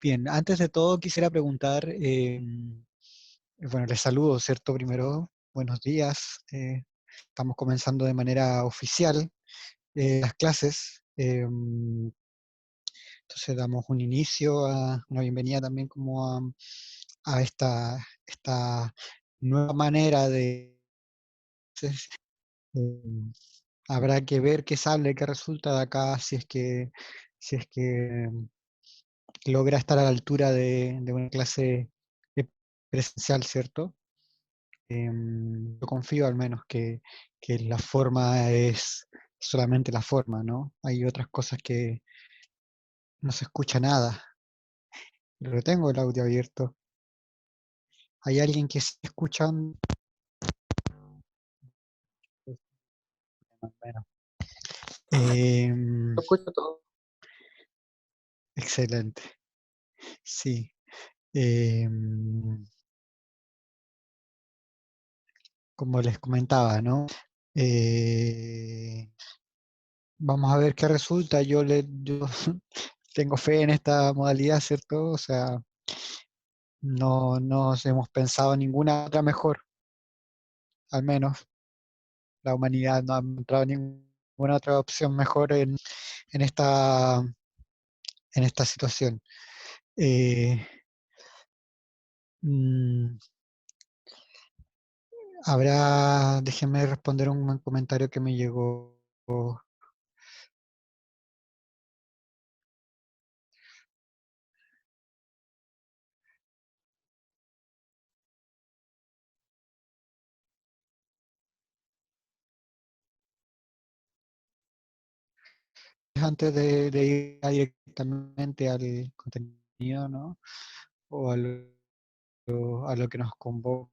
Bien, antes de todo quisiera preguntar, bueno, les saludo, ¿cierto? Primero, buenos días. Estamos comenzando de manera oficial las clases. Entonces damos un inicio, una bienvenida también como a esta nueva manera de... eh, habrá que ver qué sale, qué resulta de acá, si es que logra estar a la altura de una clase presencial, ¿cierto? Yo confío al menos que la forma es solamente la forma, ¿no? Hay otras cosas que no se escucha nada, pero tengo el audio abierto. ¿Hay alguien que se escucha? Bueno, Lo escucho todo. excelente, sí. Em, Como les comentaba, ¿no? Eh, Vamos a ver qué resulta. Yo tengo fe en esta modalidad, ¿cierto? O sea, no nos hemos pensado ninguna otra mejor, al menos la humanidad no ha encontrado ninguna otra opción mejor en esta, en esta situación. Eh, mm, Déjenme responder un comentario que me llegó antes de ir directamente al contenido, ¿no? O a lo que nos convoca.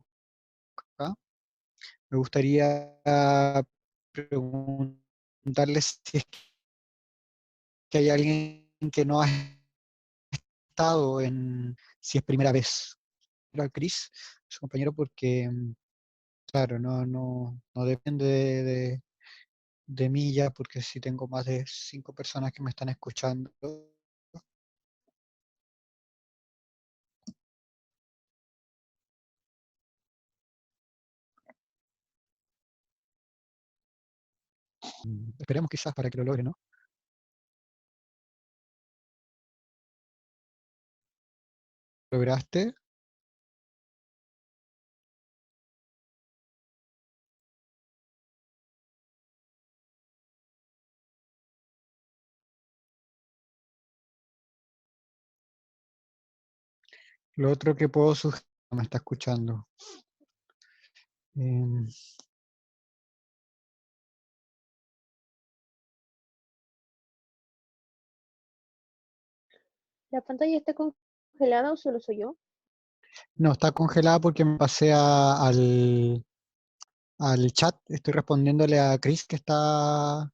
Me gustaría preguntarles si es que hay alguien que no ha estado si es primera vez. Era Chris, su compañero, porque, claro, no depende de mí ya, porque si tengo más de 5 personas que me están escuchando. Esperemos quizás para que lo logre, ¿no? ¿Lograste? Lo otro que puedo sugerir, me está escuchando. Em, ¿La pantalla está congelada o solo soy yo? no, está congelada porque me pasé al chat. Estoy respondiéndole a Chris que está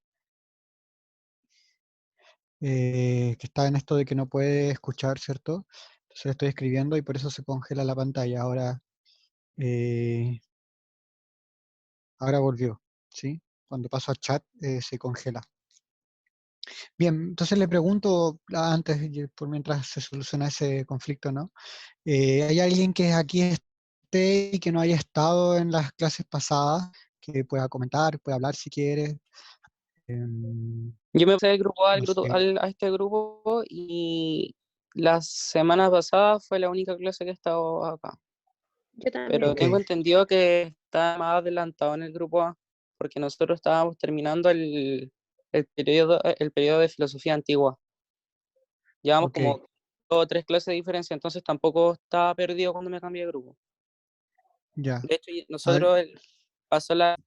en esto de que no puede escuchar, ¿cierto? Entonces le estoy escribiendo y por eso se congela la pantalla. Eh, ahora volvió, ¿sí? Cuando paso al chat se congela. Bien, entonces le pregunto antes, por mientras se soluciona ese conflicto, ¿no? ¿Hay alguien que aquí esté y que no haya estado en las clases pasadas, que pueda comentar, pueda hablar si quiere? Em, Yo me pasé del grupo A no sé. a este grupo y la semana pasada fue la única clase que he estado acá. Yo también. Pero Ok, tengo entendido que está más adelantado en el grupo A, porque nosotros estábamos terminando el periodo de filosofía antigua. Llevamos ok, como 2 o 3 clases de diferencia, entonces tampoco estaba perdido cuando me cambié de grupo. ya. De hecho, Ah, pasó la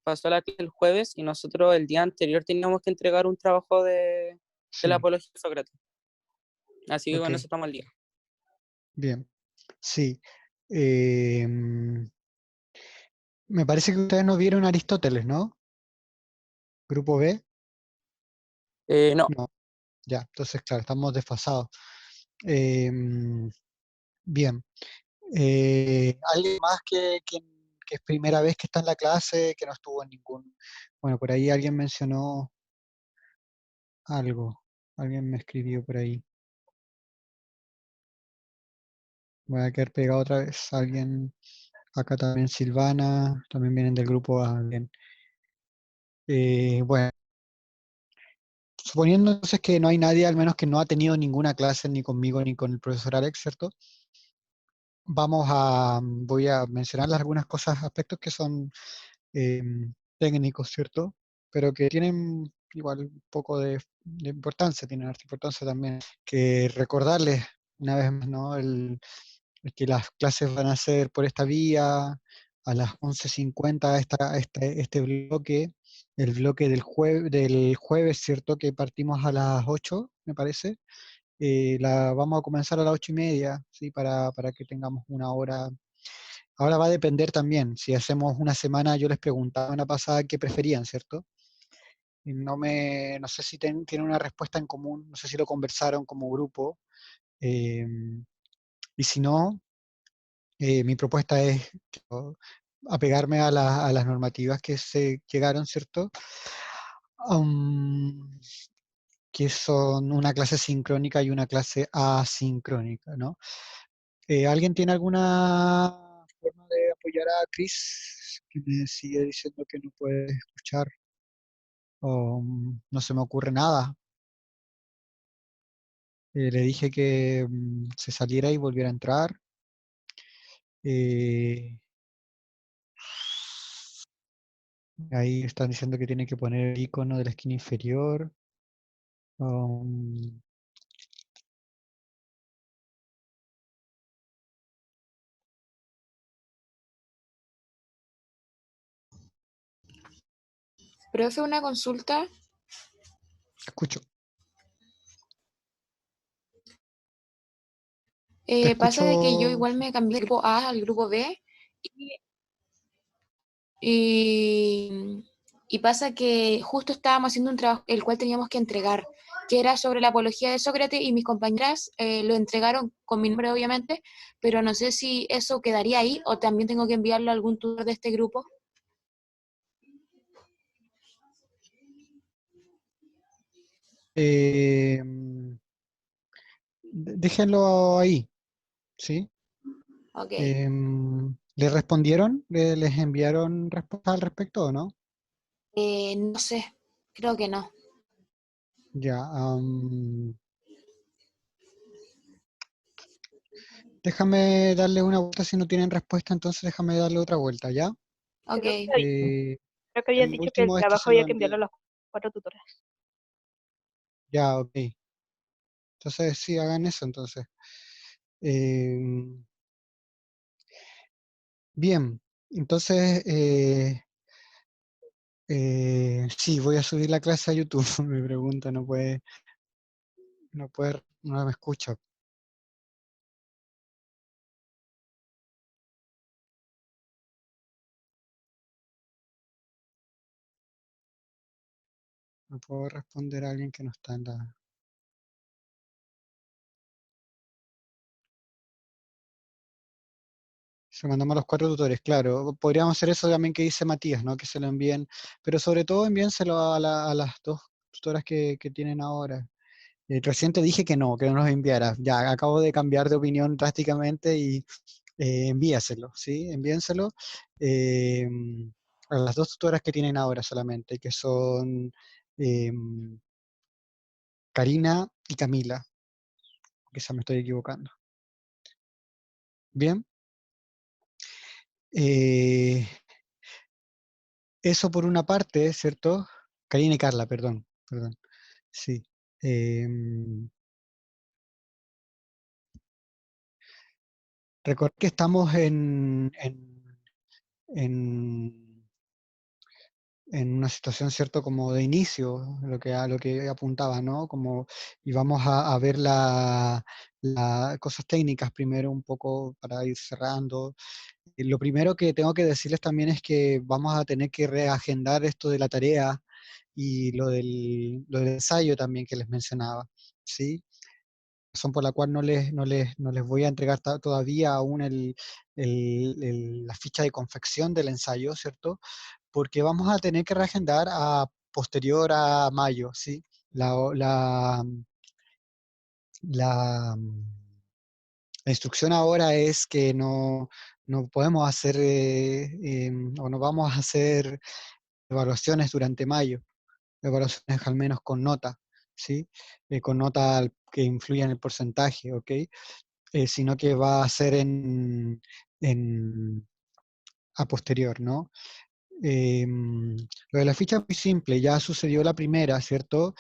clase el jueves y nosotros el día anterior teníamos que entregar un trabajo de la sí, apología de Sócrates. Así que ok, con eso estamos al día. bien. Sí. Em, Me parece que ustedes no vieron Aristóteles, ¿no? Grupo B. No, No, ya. Entonces, claro, estamos desfasados. Em, Bien. ¿Alguien más que es primera vez que está en la clase, que no estuvo en ningún... Bueno, por ahí alguien mencionó algo. Alguien me escribió por ahí. Voy a quedar pegado otra vez. Alguien, acá también Silvana, también vienen del grupo alguien. Bueno, suponiendo entonces que no hay nadie, al menos que no ha tenido ninguna clase ni conmigo ni con el profesor Alex, ¿cierto? Voy a mencionar algunas cosas, aspectos que son eh, técnicos, ¿cierto? Pero que tienen igual un poco de importancia, tienen harta importancia también. Que recordarles una vez más, ¿no? Que las clases van a ser por esta vía, a las 11:50 este bloque, el bloque del jueves, ¿cierto? Que partimos a las 8, me parece. La vamos a comenzar a las 8:30, ¿sí? Para que tengamos una hora. Ahora va a depender también, si hacemos una semana, yo les preguntaba una pasada qué preferían, ¿cierto? Y no sé si tienen una respuesta en común, no sé si lo conversaron como grupo, eh, y si no, mi propuesta es apegarme a las normativas que se llegaron, ¿cierto? Am, que son una clase sincrónica y una clase asincrónica, ¿no? ¿Alguien tiene alguna forma de apoyar a Chris, que me sigue diciendo que no puede escuchar? O no se me ocurre nada. Le dije que se saliera y volviera a entrar. Eh, Ahí están diciendo que tiene que poner el icono de la esquina inferior. Um, Profe, una consulta. Escucho. Te Pasa de que yo escucho. igual me cambié del grupo A al grupo B y, y pasa que justo estábamos haciendo un trabajo el cual teníamos que entregar, que era sobre la apología de Sócrates y mis compañeras lo entregaron con mi nombre obviamente, pero no sé si eso quedaría ahí o también tengo que enviarlo a algún tutor de este grupo. eh, Déjenlo ahí, ¿sí? Ok. ¿Le respondieron? ¿Les enviaron respuesta al respecto o no? No sé, creo que no. Ya. Déjame darle una vuelta si no tienen respuesta, entonces déjame darle otra vuelta, ¿ya? Ok. Eh, Creo que habían el dicho que el último esto trabajo se lo había que enviarlo envié. a los 4 tutores. Ya, ok. Entonces sí, hagan eso entonces. Eh, Bien, entonces sí, voy a subir la clase a YouTube. Me pregunta, no me escucha. No puedo responder a alguien que no está en la. Se mandamos a los 4 tutores, claro. Podríamos hacer eso también que dice Matías, ¿no? Que se lo envíen, pero sobre todo envíenselo a las 2 tutoras que tienen ahora. Recién te dije que no los enviaras. Ya acabo de cambiar de opinión drásticamente y envíaselo, ¿sí? Envíenselo eh, a las 2 tutoras que tienen ahora solamente, que son eh, Karina y Camila. Quizá me estoy equivocando. Bien. Eh, Eso por una parte, ¿cierto? Karina y Carla, perdón. Sí. Em, Recordad que estamos en, en una situación, ¿cierto? Como de inicio, a lo que apuntaba, ¿no? Como, y vamos a ver las cosas técnicas primero un poco para ir cerrando. Lo primero que tengo que decirles también es que vamos a tener que reagendar esto de la tarea y lo del ensayo también que les mencionaba, ¿sí? Razón por la cual no les voy a entregar todavía aún la ficha de confección del ensayo, ¿cierto? Porque vamos a tener que reagendar a posterior a mayo, ¿sí? La, la, la, La instrucción ahora es que no podemos hacer, o no vamos a hacer evaluaciones durante mayo, evaluaciones al menos con nota, ¿sí? Con nota que influya en el porcentaje, ¿ok? Sino que va a ser a posterior, ¿no? Lo de la ficha es muy simple, ya sucedió la primera, ¿cierto?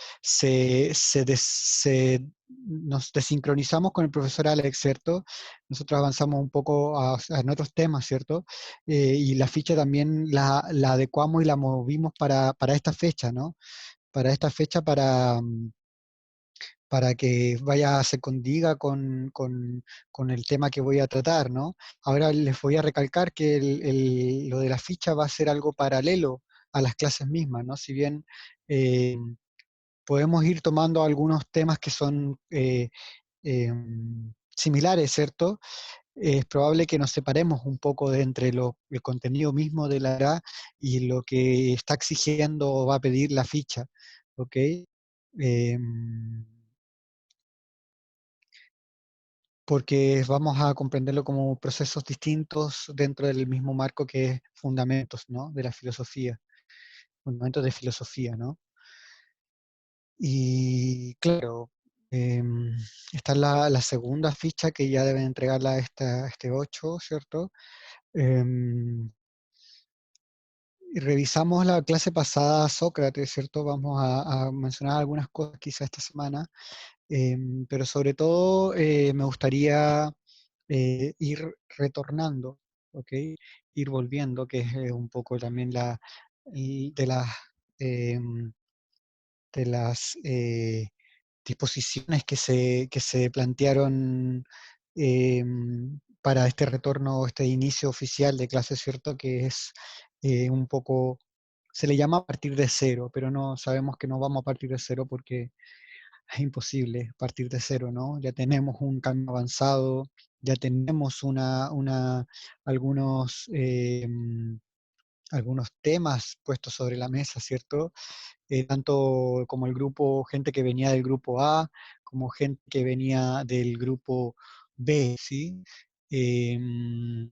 Nos desincronizamos con el profesor Alex, ¿cierto? Nosotros avanzamos un poco en otros temas, ¿cierto? Y la ficha también la adecuamos y la movimos para esta fecha, ¿no? Para esta fecha, para que vaya, se condiga con el tema que voy a tratar, ¿no? Ahora les voy a recalcar que lo de la ficha va a ser algo paralelo a las clases mismas, ¿no? Si bien podemos ir tomando algunos temas que son similares, ¿cierto? Es probable que nos separemos un poco de entre el contenido mismo de la ARA y lo que está exigiendo o va a pedir la ficha, ¿ok? Porque vamos a comprenderlo como procesos distintos dentro del mismo marco que es fundamentos, ¿no? De la filosofía, fundamentos de filosofía, ¿no? Y claro, está la segunda ficha que ya deben entregarla este 8, ¿cierto? Y revisamos la clase pasada Sócrates, ¿cierto? Vamos a mencionar algunas cosas quizá esta semana, pero sobre todo me gustaría ir retornando, ¿ok? Ir volviendo, que es un poco también de las, em, de las disposiciones que se plantearon para este retorno, este inicio oficial de clase, ¿cierto? Que es un poco, se le llama partir de cero, pero no sabemos que no vamos a partir de cero porque es imposible partir de cero, ¿no? Ya tenemos un camino avanzado, ya tenemos algunos, algunos temas puestos sobre la mesa, ¿cierto? Tanto como el grupo, gente que venía del grupo A, como gente que venía del grupo B, ¿sí? Em,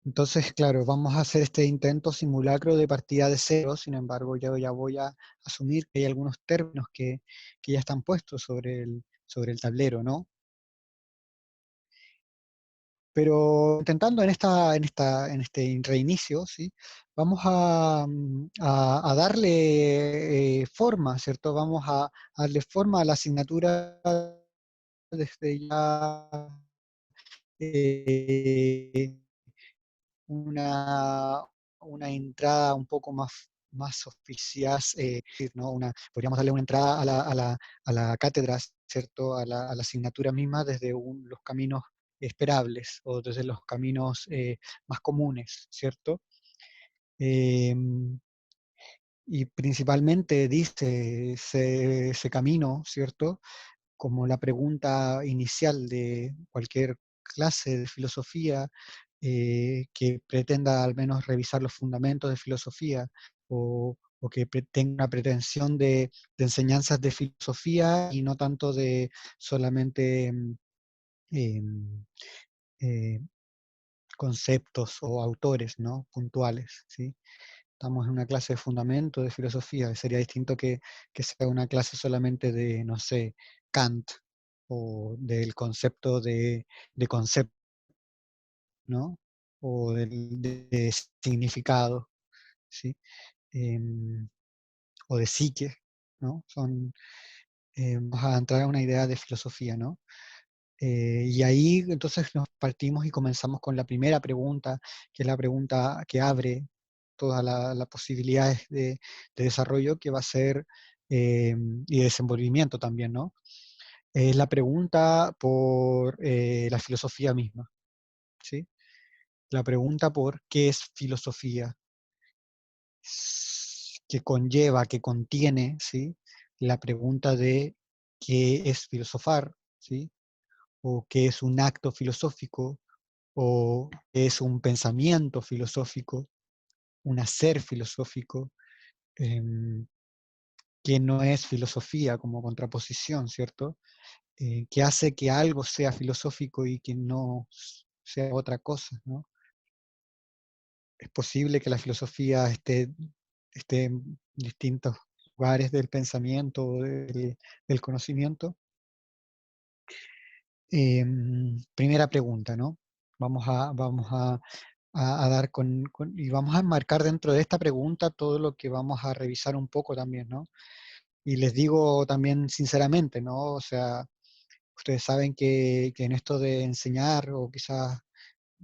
entonces, claro, vamos a hacer este intento simulacro de partida de cero, sin embargo, yo ya voy a asumir que hay algunos términos que ya están puestos sobre el tablero, ¿no? Pero intentando en este reinicio, ¿sí? Vamos a darle forma, ¿cierto? Vamos a darle forma a la asignatura desde ya eh, una, una entrada un poco más oficial, ¿no? Podríamos darle una entrada a la cátedra, ¿cierto? A la asignatura misma desde los caminos esperables o desde los caminos más comunes, ¿cierto? Em, y principalmente dice ese camino, ¿cierto? Como la pregunta inicial de cualquier clase de filosofía que pretenda al menos revisar los fundamentos de filosofía o que tenga una pretensión de enseñanzas de filosofía y no tanto de solamente em, eh, conceptos o autores, ¿no? Puntuales, ¿sí? Estamos en una clase de fundamento de filosofía. Sería distinto que sea una clase solamente de, no sé, Kant o del concepto de concepto, ¿no? O de significado, ¿sí? Em, o de psique, ¿no? Vamos a entrar a una idea de filosofía, ¿no? Y ahí entonces nos partimos y comenzamos con la primera pregunta, que es la pregunta que abre todas las posibilidades de desarrollo que va a ser, y de desenvolvimiento también, ¿no? Es la pregunta por la filosofía misma, ¿sí? La pregunta por qué es filosofía, que conlleva, que contiene, ¿sí? La pregunta de qué es filosofar, ¿sí? O qué es un acto filosófico, o qué es un pensamiento filosófico, un hacer filosófico, que no es filosofía como contraposición, ¿cierto? ¿Qué hace que algo sea filosófico y que no sea otra cosa, ¿no? Es posible que la filosofía esté en distintos lugares del pensamiento o del conocimiento. Primera pregunta, ¿no? Vamos a dar y vamos a enmarcar dentro de esta pregunta todo lo que vamos a revisar un poco también, ¿no? Y les digo también sinceramente, ¿no? O sea, ustedes saben que en esto de enseñar, o quizás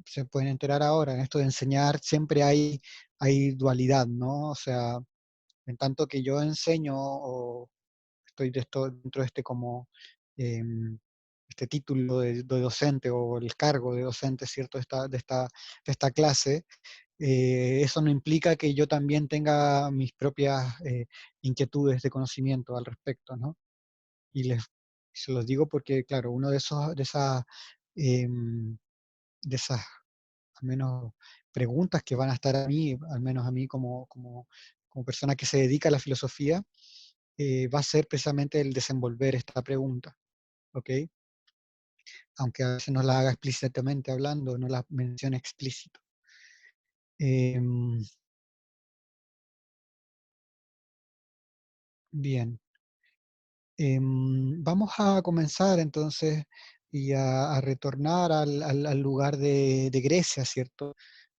se pueden enterar ahora, en esto de enseñar siempre hay dualidad, ¿no? O sea, en tanto que yo enseño o estoy dentro de este como este título de docente o el cargo de docente, ¿cierto? De esta clase, eso no implica que yo también tenga mis propias inquietudes de conocimiento al respecto, ¿no? Y se los digo porque, claro, uno em, de esas, al menos, preguntas que van a estar a mí, al menos a mí como persona que se dedica a la filosofía, va a ser precisamente el desenvolver esta pregunta, ¿ok? Aunque a veces no la haga explícitamente hablando, no la mencione explícito. Em, bien. Vamos a comenzar entonces y a retornar al lugar de Grecia, ¿cierto?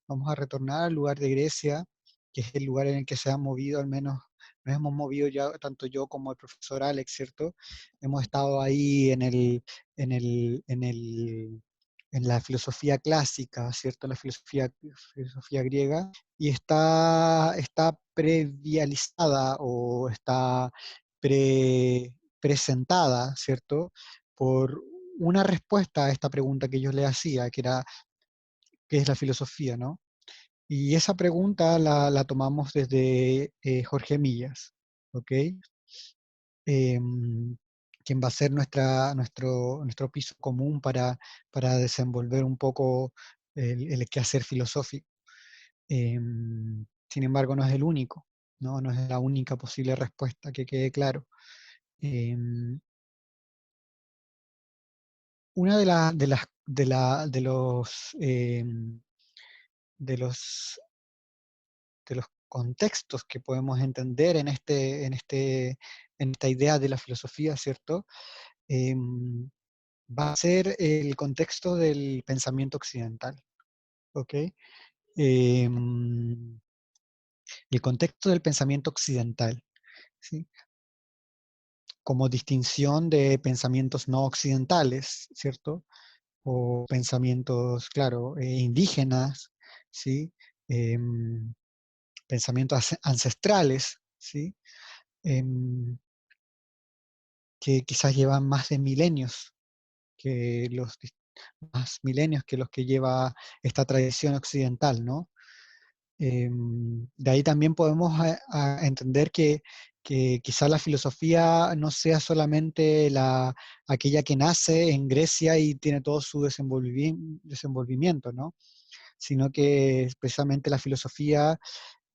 Vamos a retornar al lugar de Grecia, que es el lugar en el que se han movido, al menos nos hemos movido ya, tanto yo como el profesor Alex, ¿cierto? Hemos estado ahí en el, en el, en la filosofía clásica, ¿cierto? La filosofía griega, y está prevializada o está presentada, ¿cierto? Por una respuesta a esta pregunta que yo le hacía, que era, ¿qué es la filosofía, no? Y esa pregunta la tomamos desde Jorge Millas, ¿ok? Em, quien va a ser nuestro piso común para desenvolver un poco el quehacer filosófico. Sin embargo, no es el único, ¿no? No es la única posible respuesta, que quede claro. Em, una de los de los contextos que podemos entender en esta idea de la filosofía, ¿cierto? Em, Va a ser el contexto del pensamiento occidental, ¿ok? Em, el contexto del pensamiento occidental, ¿sí? Como distinción de pensamientos no occidentales, ¿cierto? O pensamientos, claro, indígenas, ¿sí? Em, pensamientos ancestrales, ¿sí? Em, que quizás llevan más de milenios que más milenios que los que lleva esta tradición occidental, ¿no? De ahí también podemos a entender que quizá la filosofía no sea solamente aquella que nace en Grecia y tiene todo su desenvolvimiento, ¿no? Sino que precisamente la filosofía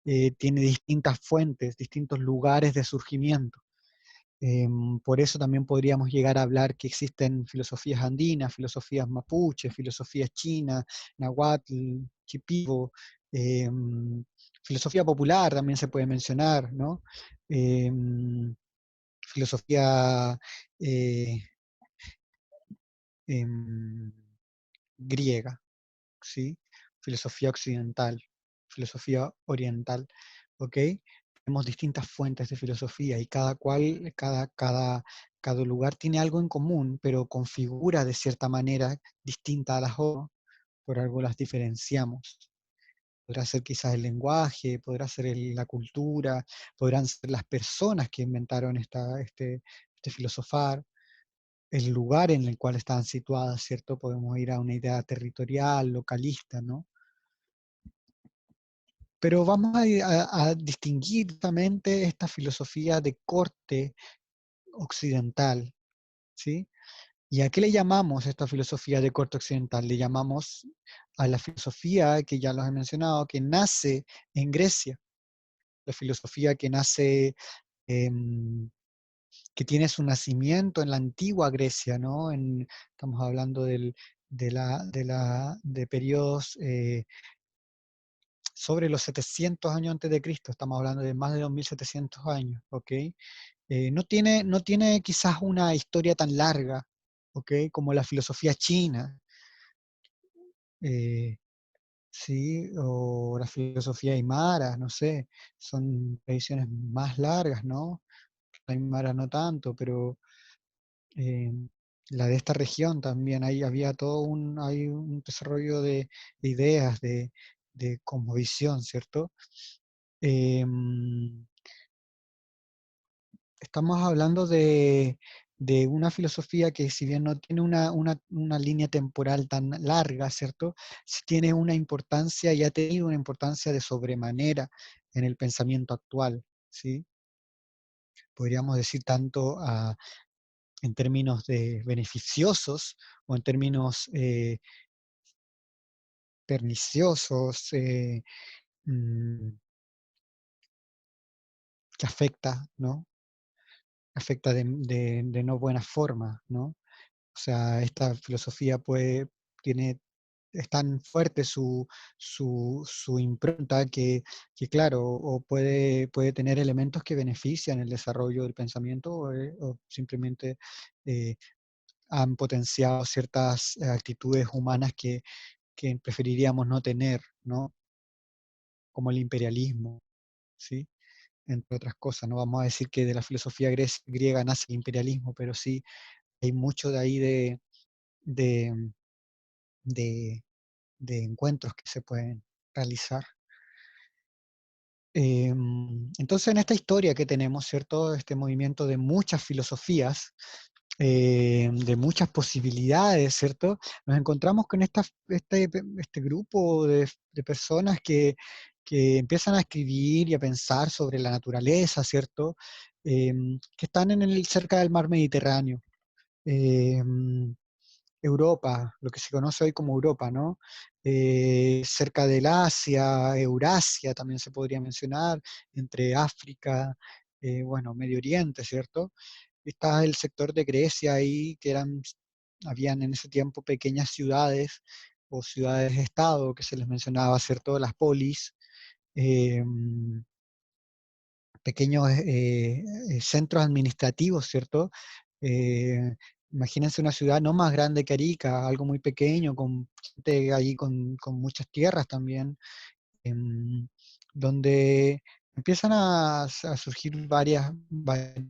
tiene distintas fuentes, distintos lugares de surgimiento. Por eso también podríamos llegar a hablar que existen filosofías andinas, filosofías mapuche, filosofías chinas, náhuatl, shipibo, filosofía popular también se puede mencionar, ¿no? Em, filosofía eh, em, griega, ¿sí? Filosofía occidental, filosofía oriental, ¿ok? Tenemos distintas fuentes de filosofía y cada lugar tiene algo en común, pero configura de cierta manera distinta a las otras, por algo las diferenciamos. Podrá ser quizás el lenguaje, podrá ser la cultura, podrán ser las personas que inventaron este filosofar, el lugar en el cual están situadas, ¿cierto? Podemos ir a una idea territorial, localista, ¿no? Pero vamos a distinguir justamente esta filosofía de corte occidental, ¿sí? ¿Y a qué le llamamos esta filosofía de corte occidental? Le llamamos a la filosofía, que ya los he mencionado, que nace en Grecia, la filosofía que nace que tiene su nacimiento en la antigua Grecia, ¿no? Estamos hablando de periodos sobre los 700 años antes de Cristo, estamos hablando de más de 2700 años, ¿ok? No tiene quizás una historia tan larga, ¿ok? Como la filosofía china, eh, ¿sí? O la filosofía aymara, no sé, son tradiciones más largas, ¿no? La aymara no tanto, pero eh, la de esta región también, ahí había hay un desarrollo de ideas, de cosmovisión, ¿cierto? Em, Estamos hablando de una filosofía que, si bien no tiene una línea temporal tan larga, ¿cierto? Sí tiene una importancia y ha tenido una importancia de sobremanera en el pensamiento actual, ¿sí? Podríamos decir tanto en términos de beneficiosos o en términos perniciosos, mm, que afecta, ¿no? Afecta de no buena forma, ¿no? O sea, esta filosofía tiene, es tan fuerte su impronta que, claro, o puede tener elementos que benefician el desarrollo del pensamiento o simplemente eh, han potenciado ciertas actitudes humanas que preferiríamos no tener, ¿no? Como el imperialismo, ¿sí? Entre otras cosas. No vamos a decir que de la filosofía griega nace el imperialismo, pero sí hay mucho de ahí de, de, de encuentros que se pueden realizar. Entonces, en esta historia que tenemos, ¿cierto? Este movimiento de muchas filosofías, de muchas posibilidades, ¿cierto? Nos encontramos con este grupo de personas que empiezan a escribir y a pensar sobre la naturaleza, ¿cierto? Que están cerca del mar Mediterráneo. Em, Europa, lo que se conoce hoy como Europa, ¿no? Cerca del Asia, Eurasia también se podría mencionar, entre África, bueno, Medio Oriente, ¿cierto? Está el sector de Grecia ahí, habían en ese tiempo pequeñas ciudades o ciudades-estado que se les mencionaba, ¿cierto? Las polis, pequeños centros administrativos, ¿cierto? Eh, Imagínense una ciudad no más grande que Arica, algo muy pequeño, con gente ahí con muchas tierras también, donde empiezan a surgir varios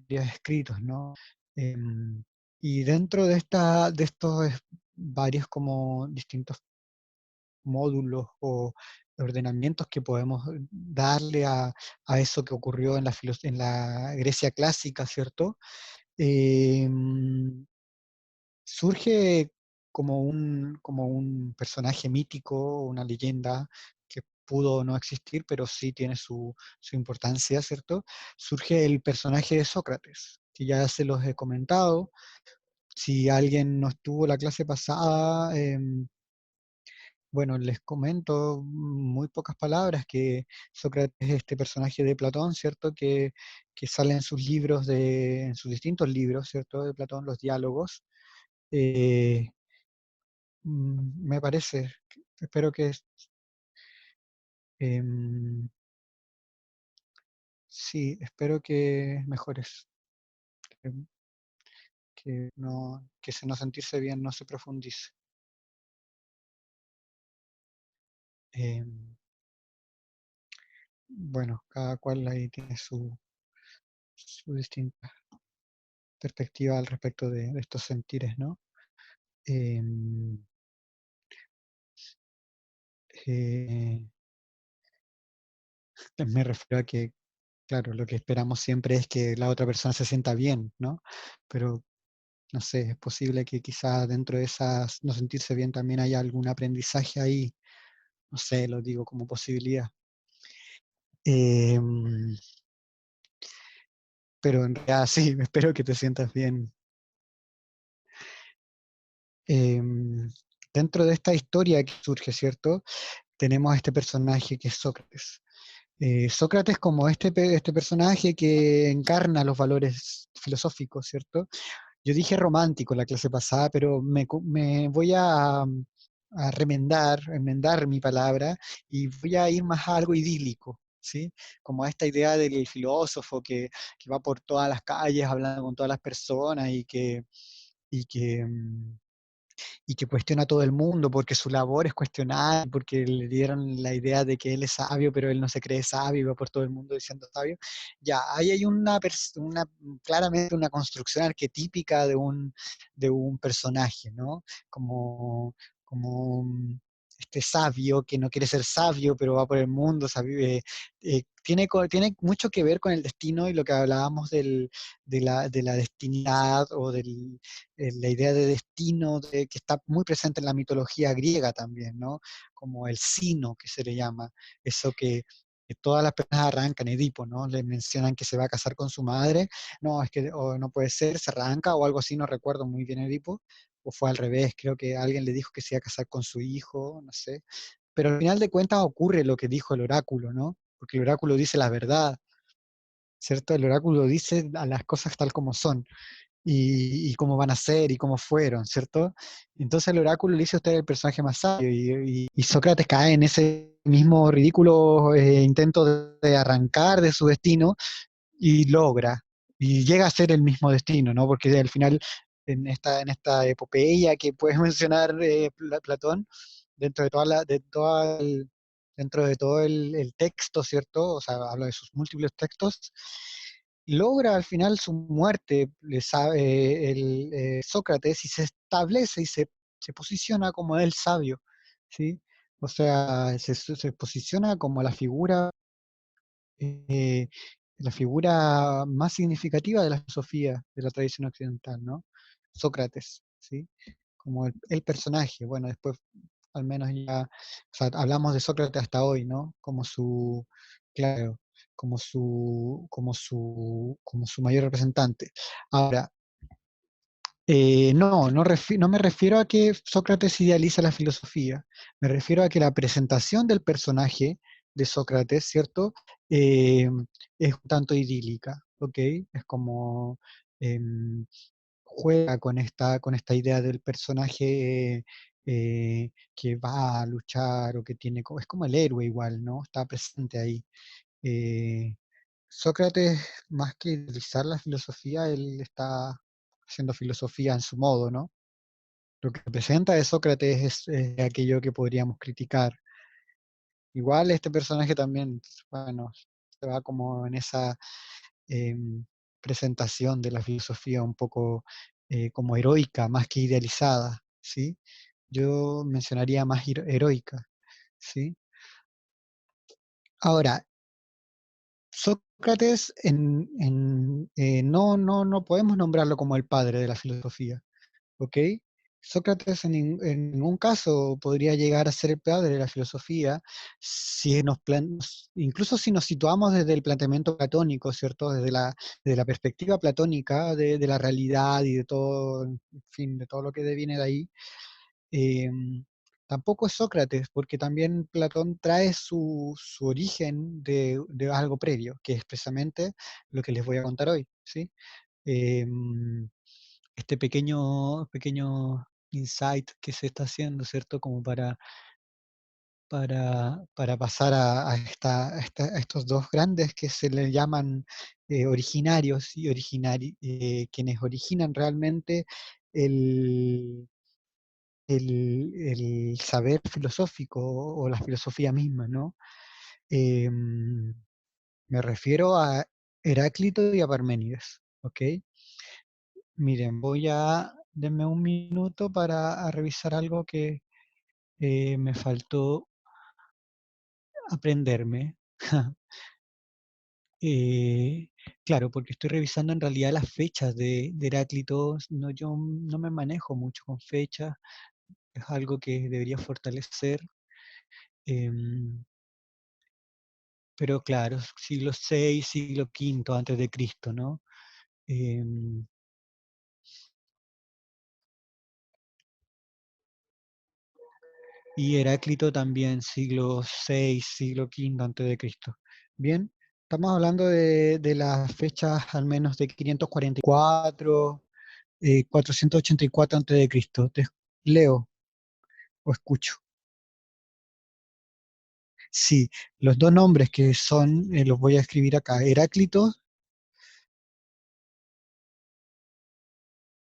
escritos, ¿no? Y dentro de estos varios como distintos módulos o ordenamientos que podemos darle a eso que ocurrió en la Grecia clásica, ¿cierto? Em, Surge como un personaje mítico, una leyenda que pudo o no existir, pero sí tiene su importancia, ¿cierto? Surge el personaje de Sócrates, que ya se los he comentado. Si alguien no estuvo la clase pasada, bueno, les comento muy pocas palabras que Sócrates es este personaje de Platón, ¿cierto? Que sale en en sus distintos libros, ¿cierto? De Platón, los diálogos. Eh, Me parece, espero em, sí, espero que mejores, em, que ese no sentirse bien no se profundice. Em, bueno, cada cual ahí tiene su distinta perspectiva al respecto de estos sentires, ¿no? Em, eh, Me refiero a que, claro, lo que esperamos siempre es que la otra persona se sienta bien, ¿no? Pero, no sé, es posible que quizá dentro de esas no sentirse bien también haya algún aprendizaje ahí, no sé, lo digo como posibilidad. Em, pero en realidad sí, espero que te sientas bien. Em, Dentro de esta historia que surge, ¿cierto? Tenemos a este personaje que es Sócrates. Sócrates como este personaje que encarna los valores filosóficos, ¿cierto? Yo dije romántico la clase pasada, pero me voy a enmendar mi palabra y voy a ir más a algo idílico, ¿sí? Como a esta idea del filósofo que va por todas las calles hablando con todas las personas y que, mm, y que cuestiona a todo el mundo porque su labor es cuestionar, porque le dieron la idea de que él es sabio, pero él no se cree sabio y va por todo el mundo diciendo sabio. Ya, ahí hay claramente una construcción arquetípica de un personaje, ¿no? Como este sabio que no quiere ser sabio, pero va por el mundo, tiene mucho que ver con el destino y lo que hablábamos de la destinidad o la idea de destino que está muy presente en la mitología griega también, ¿no? Como el sino que se le llama, eso que todas las personas arrancan, Edipo, ¿no? Le mencionan que se va a casar con su madre, no, es que o no puede ser, se arranca o algo así, no recuerdo muy bien Edipo, o fue al revés, creo que alguien le dijo que se iba a casar con su hijo, no sé, pero al final de cuentas ocurre lo que dijo el oráculo, ¿no? Porque el oráculo dice la verdad, ¿cierto? El oráculo dice a las cosas tal como son y cómo van a ser y cómo fueron, ¿cierto? Entonces el oráculo le dice a usted el personaje más sabio y Sócrates cae en ese mismo ridículo intento de arrancar de su destino y logra, y llega a ser el mismo destino, ¿no? Porque al final en esta epopeya que puedes mencionar Platón, dentro de dentro de todo el texto, ¿cierto? O sea, habla de sus múltiples textos, logra al final su muerte, Sócrates, y se establece y se posiciona como el sabio, ¿sí? O sea, se posiciona como eh, la figura más significativa de la filosofía de la tradición occidental, ¿no? Sócrates, ¿sí? Como el personaje, bueno, después al menos ya, o sea, hablamos de Sócrates hasta hoy, ¿no? Claro, como su mayor representante. Ahora, no me refiero a que Sócrates idealiza la filosofía, me refiero a que la presentación del personaje de Sócrates, ¿cierto? Eh, es un tanto idílica, ¿ok? Es como em, juega con esta idea del personaje que va a luchar o que tiene, es como el héroe igual, ¿no? Está presente ahí. Eh, Sócrates, más que utilizar la filosofía, él está haciendo filosofía en su modo, ¿no? Lo que representa de Sócrates es aquello que podríamos criticar. Igual este personaje también, bueno, se va como en esa presentación de la filosofía un poco como heroica, más que idealizada, ¿sí? Yo mencionaría más heroica, ¿sí? Ahora, Sócrates no podemos nombrarlo como el padre de la filosofía, ¿ok? Sócrates en ningún caso podría llegar a ser el padre de la filosofía si incluso si nos situamos desde el planteamiento platónico, ¿cierto? Desde la perspectiva platónica de la realidad y de todo, en fin, de todo lo que viene de ahí. eh, Tampoco es Sócrates, porque también Platón trae su origen de algo previo, que es precisamente lo que les voy a contar hoy, ¿sí? Em, este pequeño insight que se está haciendo, ¿cierto? Como para pasar a estos dos grandes que se le llaman originarios y quienes originan realmente el, el saber filosófico o la filosofía misma, ¿no? Em, Me refiero a Heráclito y a Parménides, ¿ok? Miren, denme un minuto para revisar algo que me faltó aprenderme. Eh, claro, porque estoy revisando en realidad las fechas de Heráclito. No, yo no me manejo mucho con fechas, es algo que debería fortalecer. em, pero claro, siglo VI, siglo V antes de Cristo, ¿no? Em, y Heráclito también siglo VI, siglo V antes de Cristo. Bien, estamos hablando de las fechas al menos de 544, 484 antes de Cristo. ¿Te leo o escucho? Sí, los dos nombres que son, los voy a escribir acá, Heráclito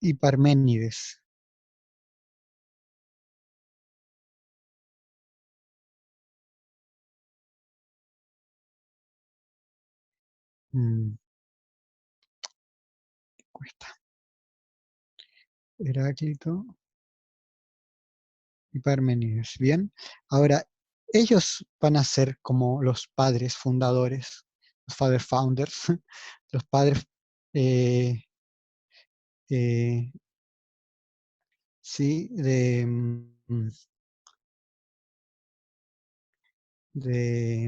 y Parménides. Mm, cuesta. Heráclito y Parménides. Bien, ahora ellos van a ser como los padres fundadores, los father founders, los padres, eh, eh, sí,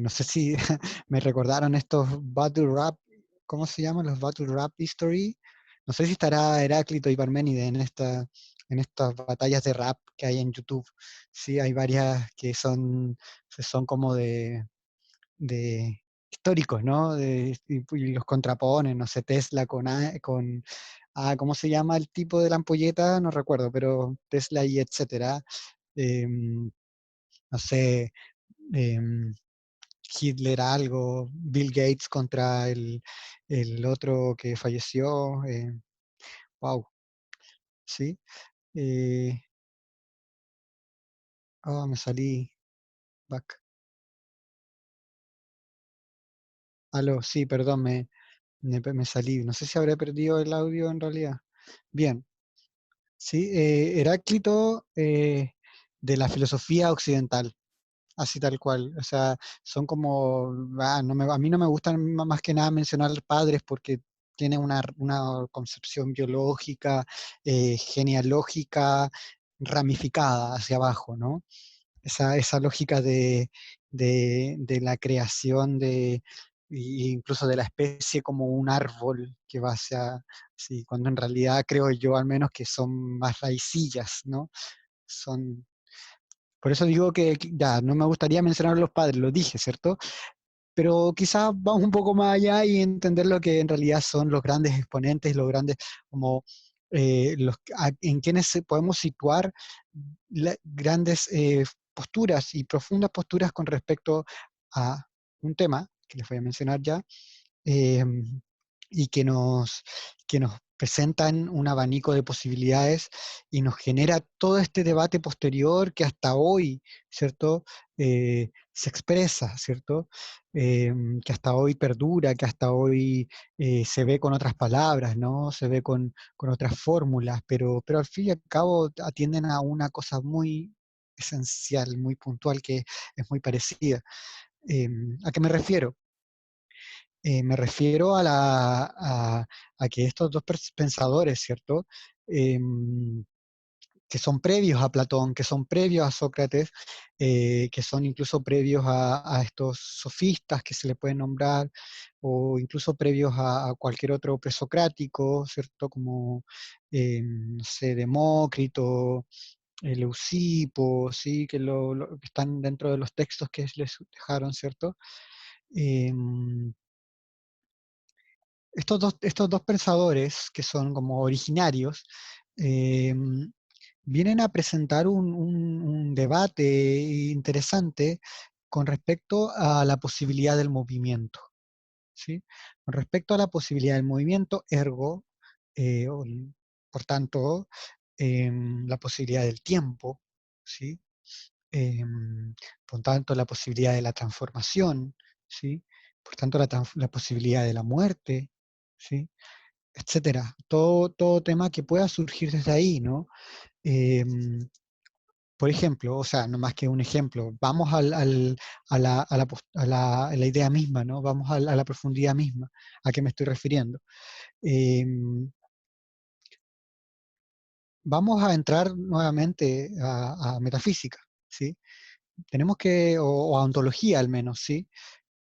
no sé si me recordaron estos Battle Rap, ¿cómo se llaman los Battle Rap History? No sé si estará Heráclito y Parménides en estas batallas de rap que hay en YouTube. Sí, hay varias son como de históricos, ¿no? Y los contraponen, no sé, Tesla ¿cómo se llama el tipo de la ampolleta? No recuerdo, pero Tesla y etcétera. No sé, em, Hitler algo, Bill Gates contra el otro que falleció. Wow, ¿sí? Eh, me salí, back. Aló, sí, perdón, me salí. No sé si habré perdido el audio en realidad. Bien, sí, Heráclito de la filosofía occidental. Así tal cual. O sea, son como, a mí no me gustan más que nada mencionar padres porque tienen una concepción biológica, genealógica, ramificada hacia abajo, ¿no? Esa lógica de la creación incluso de la especie como un árbol que va hacia, sí, cuando en realidad creo yo al menos que son más raicillas, ¿no? Son, por eso digo que ya, no me gustaría mencionar a los padres, lo dije, ¿cierto? Pero quizás vamos un poco más allá y entender lo que en realidad son los grandes exponentes, los grandes, como en quienes podemos situar grandes posturas y profundas posturas con respecto a un tema que les voy a mencionar ya, eh, y que nos presentan un abanico de posibilidades y nos genera todo este debate posterior que hasta hoy, ¿cierto? Se expresa, ¿cierto? Que hasta hoy perdura, que hasta hoy se ve con otras palabras, ¿no? Se ve con otras fórmulas, pero al fin y al cabo atienden a una cosa muy esencial, muy puntual, que es muy parecida. ¿A qué me refiero? Me refiero a que estos dos pensadores, ¿cierto? Que son previos a Platón, que son previos a Sócrates, que son incluso previos a estos sofistas que se le pueden nombrar, o incluso previos a cualquier otro presocrático, ¿cierto? Como, no sé, Demócrito, Leucipo, ¿sí? Que están dentro de los textos que les dejaron, ¿cierto? Em, estos dos pensadores, que son como originarios, eh, vienen a presentar un debate interesante con respecto a la posibilidad del movimiento, ¿sí? Con respecto a la posibilidad del movimiento, ergo, por tanto, la posibilidad del tiempo, ¿sí? Por tanto, la posibilidad de la transformación, ¿sí? Por tanto, la posibilidad de la muerte, ¿sí? Etcétera. Todo tema que pueda surgir desde ahí, ¿no? Em, por ejemplo, o sea, no más que un ejemplo, vamos a la idea misma, ¿no? Vamos a la profundidad misma. ¿A qué me estoy refiriendo? Em, Vamos a entrar nuevamente a metafísica, ¿sí? Tenemos o a ontología al menos, ¿sí?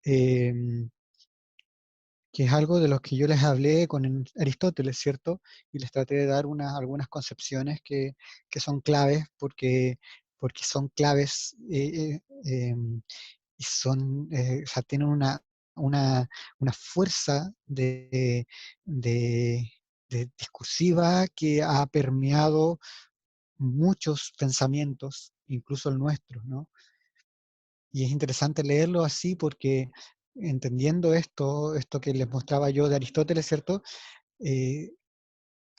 Em, que es algo de lo que yo les hablé con Aristóteles, ¿cierto? Y les traté de dar algunas concepciones que son claves porque porque son claves y son, o sea, tienen una fuerza de, de discursiva que ha permeado muchos pensamientos, incluso el nuestro, ¿no? Y es interesante leerlo así porque entendiendo esto que les mostraba yo de Aristóteles, ¿cierto? Eh,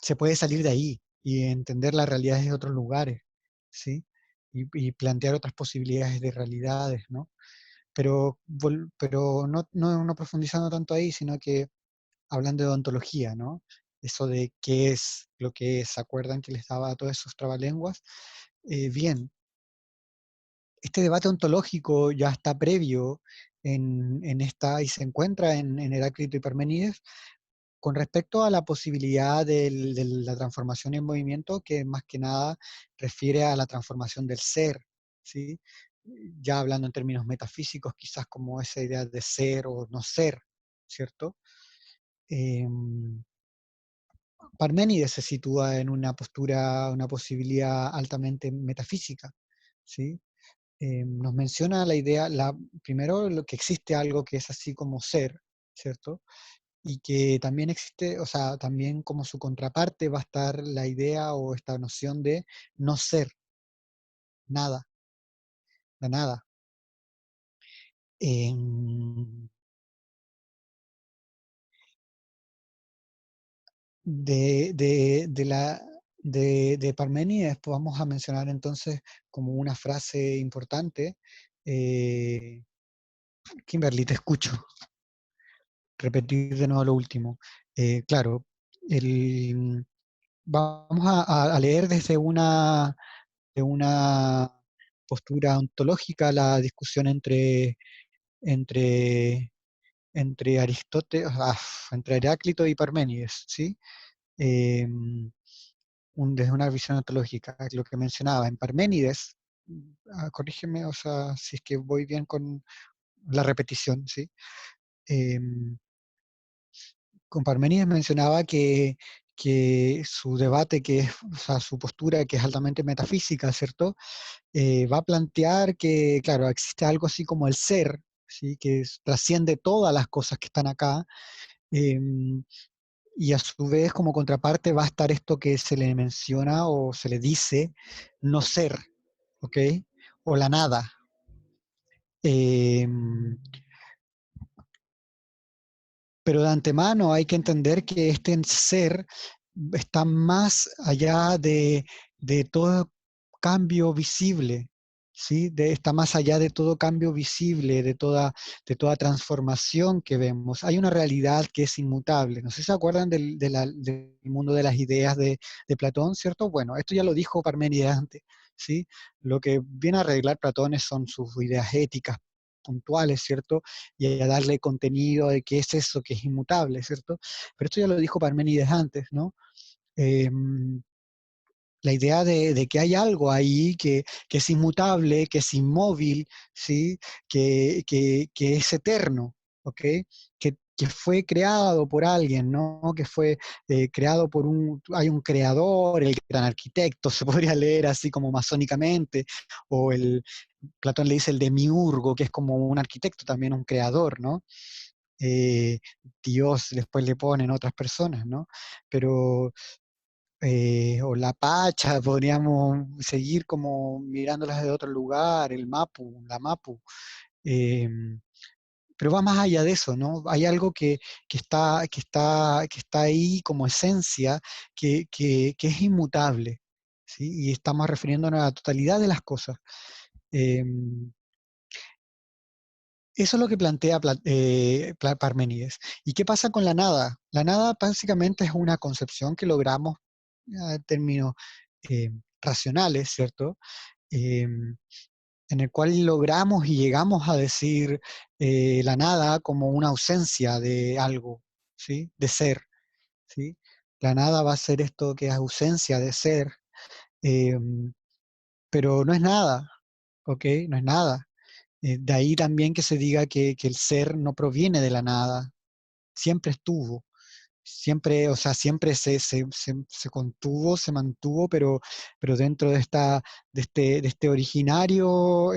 se puede salir de ahí y entender las realidades de otros lugares, ¿sí? Y plantear otras posibilidades de realidades, ¿no? Pero no profundizando tanto ahí, sino que hablando de ontología, ¿no? Eso de qué es lo que es, ¿se acuerdan que les daba todos esos trabalenguas? Bien, este debate ontológico ya está previo en esta, y se encuentra en Heráclito y Parménides, con respecto a la posibilidad de la transformación en movimiento, que más que nada refiere a la transformación del ser, ¿sí? Ya hablando en términos metafísicos, quizás como esa idea de ser o no ser, ¿cierto? Parménides se sitúa en una postura, una posibilidad altamente metafísica, ¿sí? Nos menciona la idea, primero lo que existe algo que es así como ser, ¿cierto? Y que también existe, o sea, también como su contraparte va a estar la idea o esta noción de no ser, nada, de nada. Em, de Parménides pues vamos a mencionar entonces como una frase importante. eh, Kimberly, te escucho. Repetir de nuevo lo último. Claro, vamos a leer desde de una postura ontológica la discusión entre, entre Aristóteles, entre Heráclito y Parménides, ¿sí? Desde una visión ontológica, lo que mencionaba en Parménides, corrígeme, o sea, si es que voy bien con la repetición, ¿sí? Em, con Parménides mencionaba que su debate, que es, o sea, su postura, que es altamente metafísica, ¿cierto? Va a plantear que, claro, existe algo así como el ser, ¿sí? Que trasciende todas las cosas que están acá, y a su vez como contraparte va a estar esto que se le menciona o se le dice no ser, ¿ok? O la nada. Em, pero de antemano hay que entender que este ser está más allá de todo cambio visible, ¿sí? Está más allá de todo cambio visible, de toda transformación que vemos. Hay una realidad que es inmutable. No sé si se acuerdan del mundo de las ideas de Platón, ¿cierto? Bueno, esto ya lo dijo Parménides antes, ¿sí? Lo que viene a arreglar Platón son sus ideas éticas puntuales, ¿cierto? Y a darle contenido de qué es eso que es inmutable, ¿cierto? Pero esto ya lo dijo Parménides antes, ¿no? La idea de que hay algo ahí que es inmutable, que es inmóvil, ¿sí? Que es eterno, ¿ok? Que fue creado por alguien, ¿no? Que fue creado por hay un creador, el gran arquitecto, se podría leer así como masónicamente, o Platón le dice el demiurgo, que es como un arquitecto también, un creador, ¿no? Dios después le ponen otras personas, ¿no? Pero o la Pacha, podríamos seguir como mirándolas de otro lugar, el Mapu, la Mapu. Pero va más allá de eso, ¿no? Hay algo que está ahí como esencia, que es inmutable, ¿sí? Y estamos refiriéndonos a la totalidad de las cosas. Eso es lo que plantea Parménides. ¿Y qué pasa con la nada? La nada básicamente es una concepción que logramos en términos eh, racionales, ¿cierto? En el cual logramos y llegamos a decir la nada como una ausencia de algo, ¿sí? De ser, ¿sí? La nada va a ser esto que es ausencia de ser, eh, pero no es nada, ¿ok? No es nada. De ahí también que se diga que el ser no proviene de la nada, siempre estuvo, siempre, o sea, siempre se contuvo, se mantuvo, pero dentro de este originario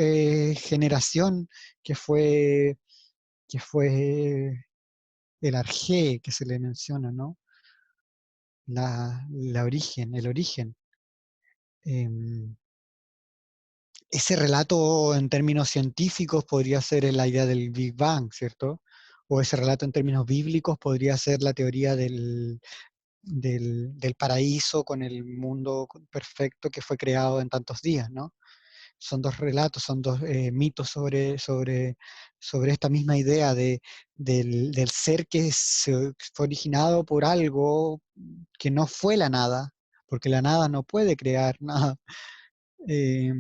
generación que fue el Arjé, que se le menciona, ¿no? El origen. Em, Ese relato en términos científicos podría ser la idea del Big Bang, ¿cierto? O ese relato en términos bíblicos podría ser la teoría del paraíso con el mundo perfecto que fue creado en tantos días, ¿no? Son dos relatos, son dos mitos sobre esta misma idea del ser que fue originado por algo que no fue la nada, porque la nada no puede crear nada. Eh,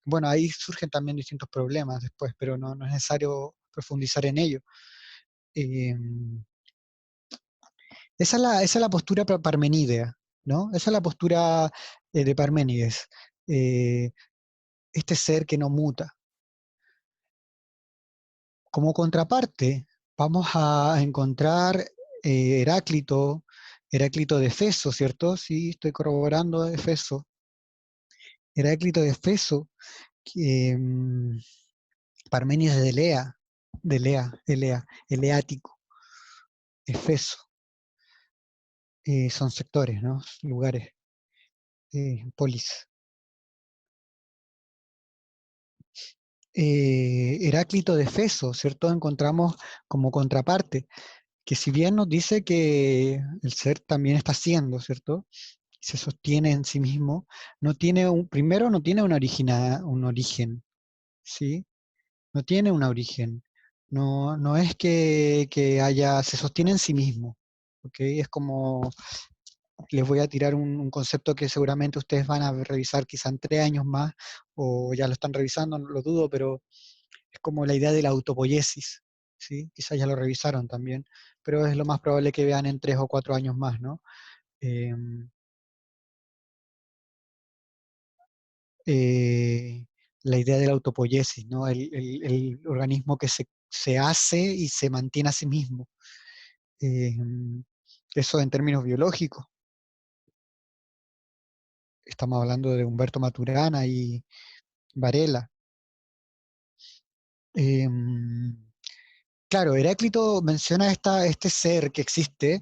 bueno, ahí surgen también distintos problemas después, pero no es necesario profundizar en ello. Eh, esa es la postura parmenidea, ¿no? Esa es la postura de Parménides. Eh, este ser que no muta. Como contraparte, vamos a encontrar Heráclito de Efeso, ¿cierto? Sí, estoy corroborando de Efeso. Heráclito de Efeso, que, Parménides Eleático, Efeso. Son sectores, ¿no? Lugares, polis. Heráclito de Efeso, ¿cierto? Encontramos como contraparte, que si bien nos dice que el ser también está siendo, ¿cierto? Se sostiene en sí mismo, primero no tiene un origen, ¿sí? No tiene un origen. No es que se sostiene en sí mismo, ¿ok? Es como, les voy a tirar un concepto que seguramente ustedes van a revisar quizá en 3 años más, o ya lo están revisando, no lo dudo, pero es como la idea de la autopoiesis, ¿sí? Quizás ya lo revisaron también, pero es lo más probable que vean en 3 o 4 años más, ¿no? Eh, la idea de la autopoiesis, ¿no? El organismo que se hace y se mantiene a sí mismo. Eso en términos biológicos. Estamos hablando de Humberto Maturana y Varela. Claro, Heráclito menciona este ser que existe,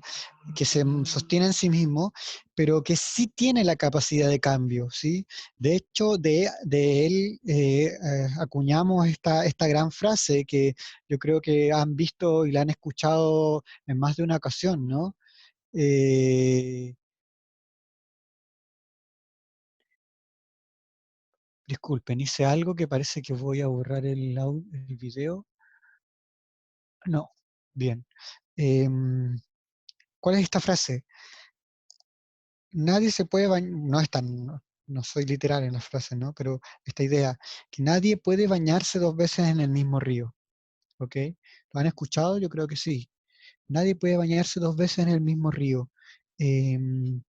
que se sostiene en sí mismo, pero que sí tiene la capacidad de cambio, ¿sí? De hecho, de él acuñamos esta gran frase que yo creo que han visto y la han escuchado en más de una ocasión, ¿no? Eh, Disculpen, hice algo que parece que voy a borrar el video. No, bien. Em, ¿Cuál es esta frase? Nadie se puede bañar, no soy literal en la frase, ¿no? Pero esta idea, que nadie puede bañarse 2 veces en el mismo río, ¿ok? ¿Lo han escuchado? Yo creo que sí. Nadie puede bañarse 2 veces en el mismo río. Em,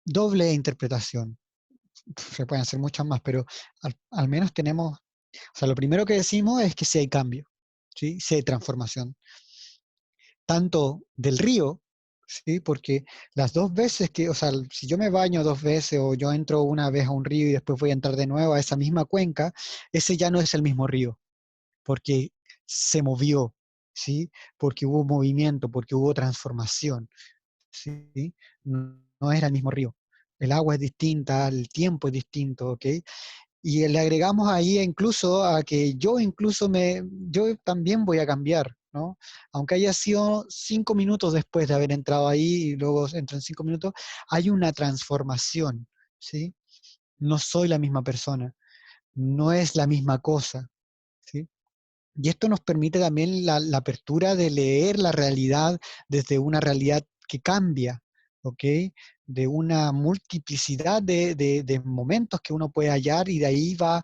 Doble interpretación. Se pueden hacer muchas más, pero al menos tenemos, o sea, lo primero que decimos es que sí hay cambio, ¿sí? Sí hay transformación. Tanto del río, ¿sí? Porque las 2 veces o sea, si yo me baño 2 veces o yo entro una vez a un río y después voy a entrar de nuevo a esa misma cuenca, ese ya no es el mismo río, porque se movió, ¿sí? Porque hubo movimiento, porque hubo transformación, ¿sí? No era el mismo río. El agua es distinta, el tiempo es distinto, ¿ok? Y le agregamos ahí incluso a que yo también voy a cambiar, ¿no? Aunque haya sido 5 minutos después de haber entrado ahí y luego entro en 5 minutos, hay una transformación, ¿sí? No soy la misma persona, no es la misma cosa, ¿sí? Y esto nos permite también la apertura de leer la realidad desde una realidad que cambia, ¿ok? De una multiplicidad de momentos que uno puede hallar y de ahí va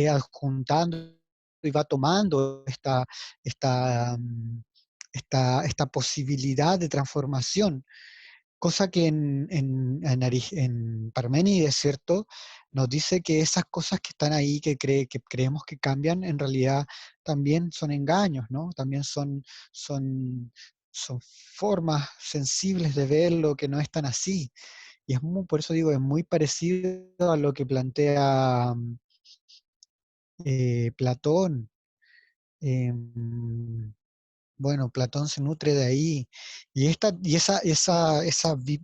adjuntando y va tomando esta posibilidad de transformación. Cosa que en Parménides, ¿cierto? Nos dice que esas cosas que están ahí, que creemos que cambian, en realidad también son engaños, ¿no? También son son formas sensibles de verlo que no están así. Y por eso digo, es muy parecido a lo que plantea Platón. Em, bueno, Platón se nutre de ahí. Y esa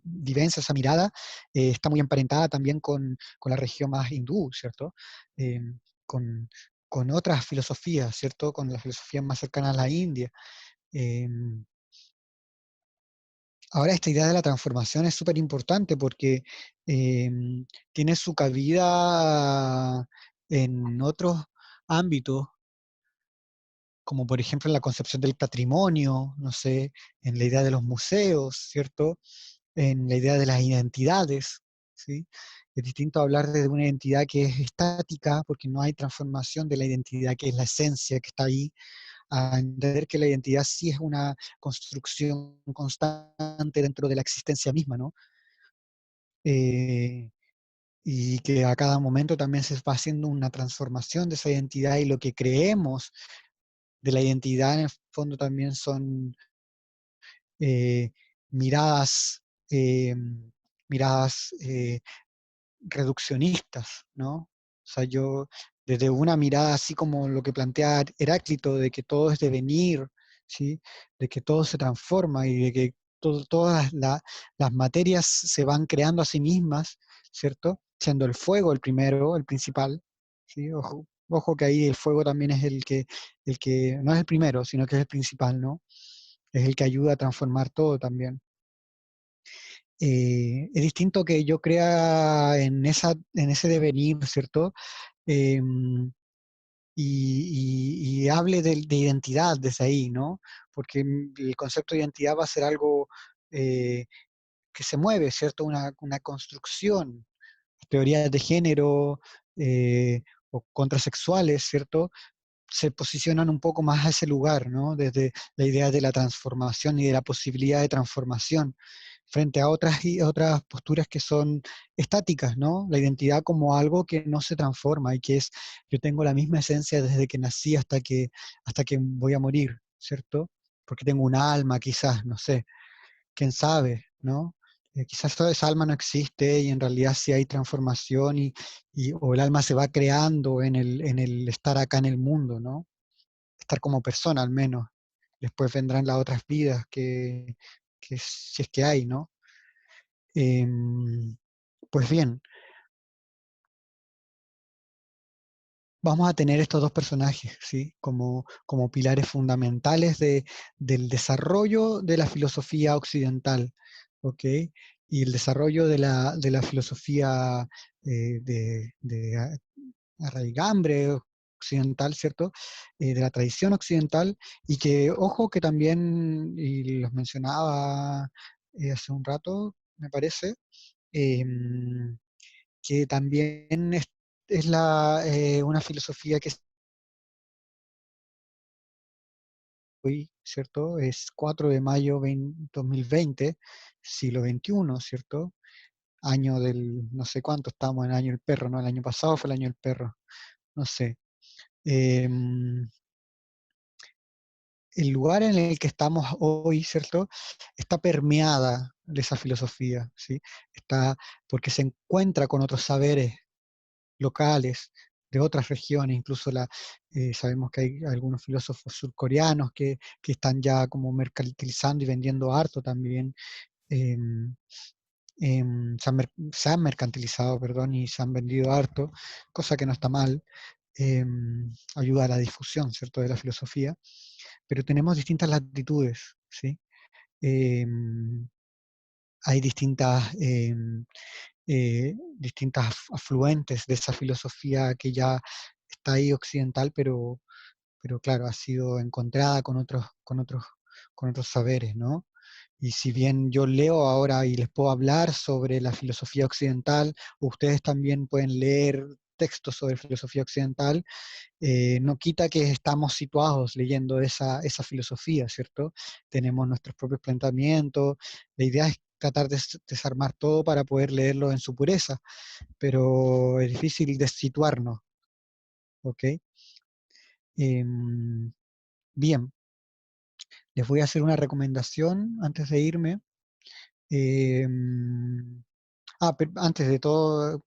vivencia, esa mirada, está muy emparentada también con la región más hindú, ¿cierto? Con, con otras filosofías, ¿cierto? Con las filosofías más cercanas a la India. Em, Ahora, esta idea de la transformación es súper importante porque tiene su cabida en otros ámbitos, como por ejemplo en la concepción del patrimonio, no sé, en la idea de los museos, ¿cierto? En la idea de las identidades, ¿sí? Es distinto hablar de una identidad que es estática, porque no hay transformación de la identidad que es la esencia que está ahí, a entender que la identidad sí es una construcción constante dentro de la existencia misma, ¿no? Eh, y que a cada momento también se va haciendo una transformación de esa identidad y lo que creemos de la identidad en el fondo también son eh, miradas, eh, miradas reduccionistas, ¿no? O sea, yo desde una mirada así como lo que plantea Heráclito, de que todo es devenir, ¿sí? De que todo se transforma y de que todas las materias se van creando a sí mismas, ¿cierto? Siendo el fuego el primero, el principal, ¿sí? Ojo que ahí el fuego también es el que no es el primero, sino que es el principal, ¿no? Es el que ayuda a transformar todo también. Es distinto que yo crea en ese devenir, ¿cierto? Em, y hable de identidad desde ahí, ¿no? Porque el concepto de identidad va a ser algo eh, que se mueve, ¿cierto? Una construcción, teorías de género o contrasexuales, ¿cierto? Se posicionan un poco más a ese lugar, ¿no? Desde la idea de la transformación y de la posibilidad de transformación, frente a otras posturas que son estáticas, ¿no? La identidad como algo que no se transforma y que es, yo tengo la misma esencia desde que nací hasta que voy a morir, ¿cierto? Porque tengo un alma, quizás, no sé, quién sabe, ¿no? Quizás toda esa alma no existe y en realidad sí hay transformación o el alma se va creando en el estar acá en el mundo, ¿no? Estar como persona al menos. Después vendrán las otras vidas que si es que hay, ¿no? Em, pues bien, vamos a tener estos dos personajes, ¿sí? Como pilares fundamentales del desarrollo de la filosofía occidental, ¿ok? Y el desarrollo de la filosofía de arraigambre occidental, ¿cierto? De la tradición occidental, y que, ojo, que también, y los mencionaba hace un rato, me parece, em, que también es una filosofía que es hoy, ¿cierto? Es 4 de mayo 2020, siglo XXI, ¿cierto? Año del, no sé cuánto, estamos en el año del perro, ¿no? El año pasado fue el año del perro, no sé. Em, el lugar en el que estamos hoy, ¿cierto? Está permeada de esa filosofía, ¿sí? Está porque se encuentra con otros saberes locales de otras regiones, incluso sabemos que hay algunos filósofos surcoreanos que están ya como mercantilizando y vendiendo harto también. em, se han mercantilizado, perdón, y se han vendido harto, cosa que no está mal, ayuda a la difusión, ¿cierto?, de la filosofía, pero tenemos distintas latitudes, ¿sí? Em, Hay distintas afluentes de esa filosofía que ya está ahí occidental, pero claro, ha sido encontrada con otros saberes, ¿no? Y si bien yo leo ahora y les puedo hablar sobre la filosofía occidental, ustedes también pueden leer textos sobre filosofía occidental, no quita que estamos situados leyendo esa filosofía, ¿cierto? Tenemos nuestros propios planteamientos, la idea es tratar de desarmar todo para poder leerlo en su pureza, pero es difícil de situarnos, ¿ok? Em, bien, Les voy a hacer una recomendación antes de irme. Antes de todo,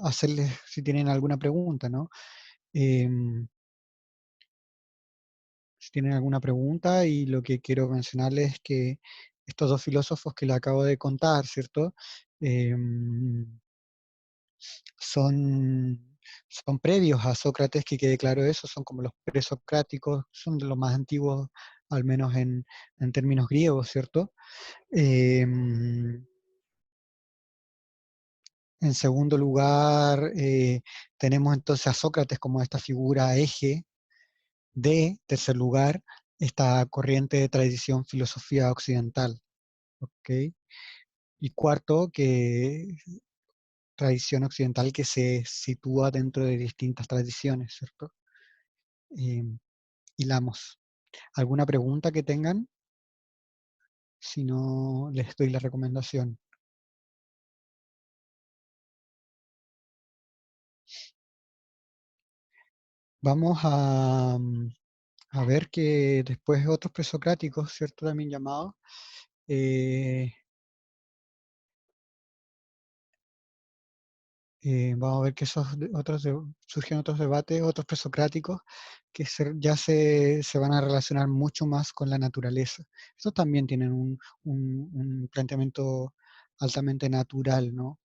hacerles si tienen alguna pregunta, ¿no? Si tienen alguna pregunta, y lo que quiero mencionarles es que estos dos filósofos que les acabo de contar, ¿cierto? Son, son previos a Sócrates, que quede claro eso, son como los presocráticos, son de los más antiguos, al menos en términos griegos, ¿cierto? En segundo lugar, tenemos entonces a Sócrates como esta figura eje de, tercer lugar, esta corriente de tradición filosofía occidental. ¿Ok? Y cuarto, que tradición occidental que se sitúa dentro de distintas tradiciones, ¿cierto? Hilamos. ¿Alguna pregunta que tengan? Si no, les doy la recomendación. Vamos a ver que después otros presocráticos, ¿cierto? También llamados, vamos a ver que surgen otros debates, otros presocráticos, que ya se van a relacionar mucho más con la naturaleza. Estos también tienen un planteamiento altamente natural, ¿no?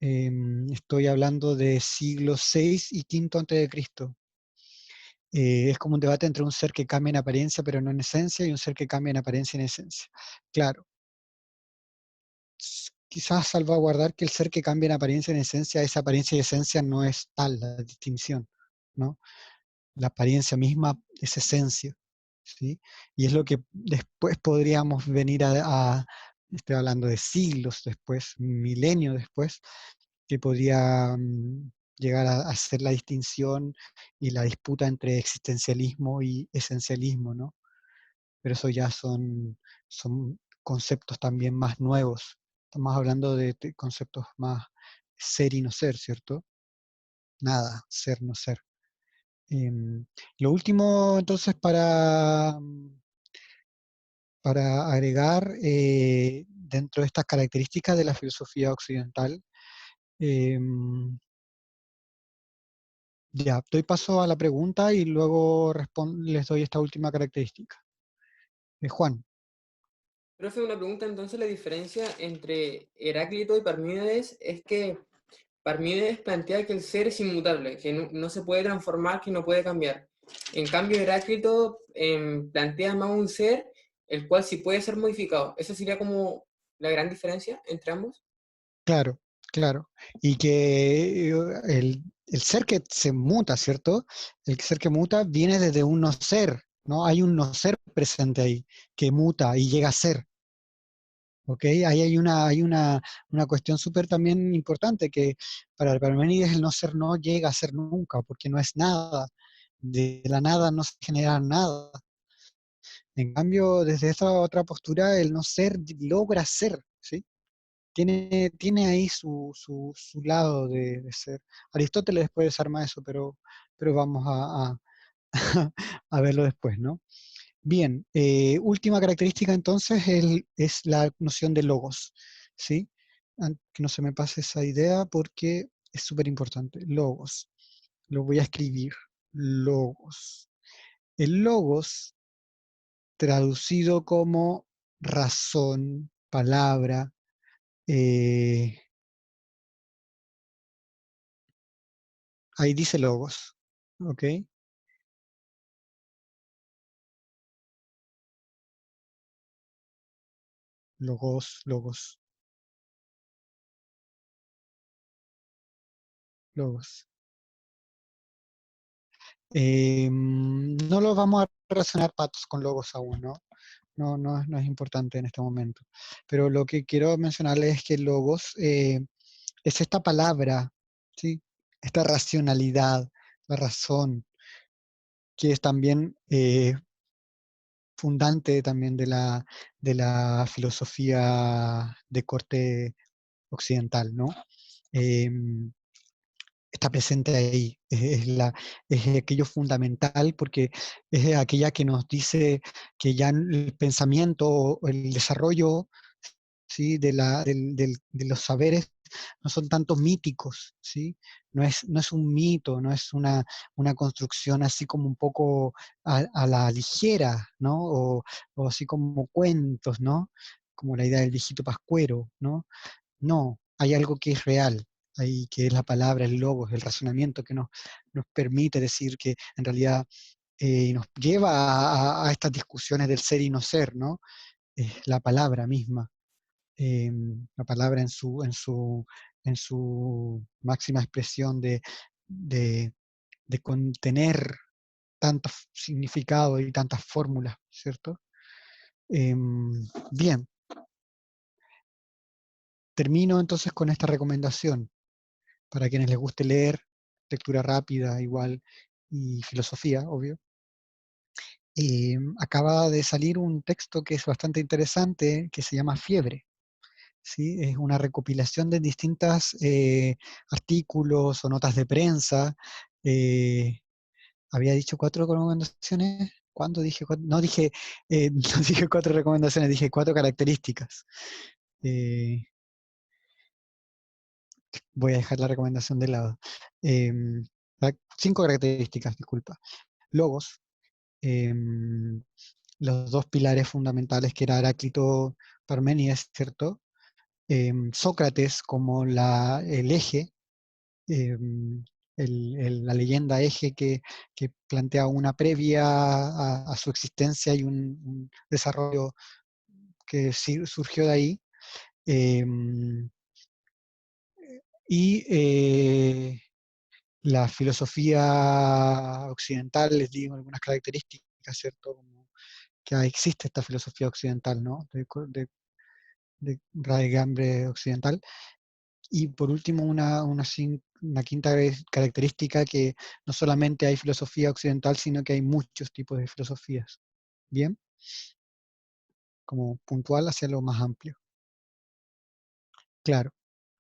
Estoy hablando de siglo VI y V antes de Cristo. Es como un debate entre un ser que cambia en apariencia pero no en esencia, y un ser que cambia en apariencia y en esencia. Claro, quizás salvaguardar que el ser que cambia en apariencia y en esencia, esa apariencia y esencia no es tal la distinción, ¿no? La apariencia misma es esencia, ¿sí? Y es lo que después podríamos venir estoy hablando de siglos después, milenios después, que podría llegar a hacer la distinción y la disputa entre existencialismo y esencialismo, ¿no? Pero eso ya son conceptos también más nuevos. Estamos hablando de conceptos más ser y no ser, ¿cierto? Nada, ser, no ser. Lo último, entonces, para agregar dentro de estas características de la filosofía occidental, em, ya, doy paso a la pregunta y luego les doy esta última característica. Juan. Profe, una pregunta, entonces la diferencia entre Heráclito y Parménides es que Parménides plantea que el ser es inmutable, que no se puede transformar, que no puede cambiar. En cambio, Heráclito plantea más un ser el cual sí puede ser modificado. ¿Esa sería como la gran diferencia entre ambos? Claro, claro. Y que el ser que se muta, ¿cierto? El ser que muta viene desde un no ser, ¿no? Hay un no ser presente ahí, que muta y llega a ser. ¿Ok? Ahí hay una cuestión súper también importante, que para Parménides el no ser no llega a ser nunca, porque no es nada. De la nada no se genera nada. En cambio, desde esa otra postura, el no ser logra ser, ¿sí? Tiene ahí su lado de ser. Aristóteles después desarma eso, pero vamos a verlo después, ¿no? Bien, última característica entonces es la noción de logos, ¿sí? Que no se me pase esa idea porque es súper importante. Logos. Lo voy a escribir. Logos. El logos, traducido como razón, palabra, eh, ahí dice logos, ¿ok? Logos, logos, logos. No los vamos a relacionar patos con logos aún, ¿no? No es importante en este momento. Pero lo que quiero mencionarles es que logos es esta palabra, ¿sí? Esta racionalidad, la razón, que es también fundante también de la filosofía de corte occidental, ¿no? está presente ahí, es aquello fundamental porque es aquella que nos dice que ya el pensamiento o el desarrollo, ¿sí? De los saberes no son tanto míticos, ¿sí? No es un mito, no es una construcción así como un poco a la ligera, ¿no? O así como cuentos, ¿no? Como la idea del viejito pascuero, ¿no? No, hay algo que es real, ahí, que es la palabra, el logos, el razonamiento que nos permite decir que en realidad nos lleva a estas discusiones del ser y no ser, ¿no? La palabra misma, la palabra en su máxima expresión de, de contener tanto significado y tantas fórmulas, ¿cierto? Bien, termino entonces con esta recomendación para quienes les guste leer, lectura rápida igual, y filosofía, obvio. Acaba de salir un texto que es bastante interesante, que se llama Fiebre. ¿Sí? Es una recopilación de distintos artículos o notas de prensa. Había dicho 4 recomendaciones. ¿Cuándo dije 4? No dije, no dije 4 recomendaciones, dije 4 características. Eh, Voy a dejar la recomendación de lado. 5 características, disculpa. Logos, los 2 pilares fundamentales que era Heráclito, Parménides, ¿cierto? Sócrates como el eje, la leyenda eje que plantea una previa a su existencia y un desarrollo que surgió de ahí. Y la filosofía occidental, les digo algunas características, ¿cierto? Como que existe esta filosofía occidental, ¿no? De raigambre occidental. Y por último, una quinta característica, que no solamente hay filosofía occidental, sino que hay muchos tipos de filosofías. ¿Bien? Como puntual hacia lo más amplio. Claro,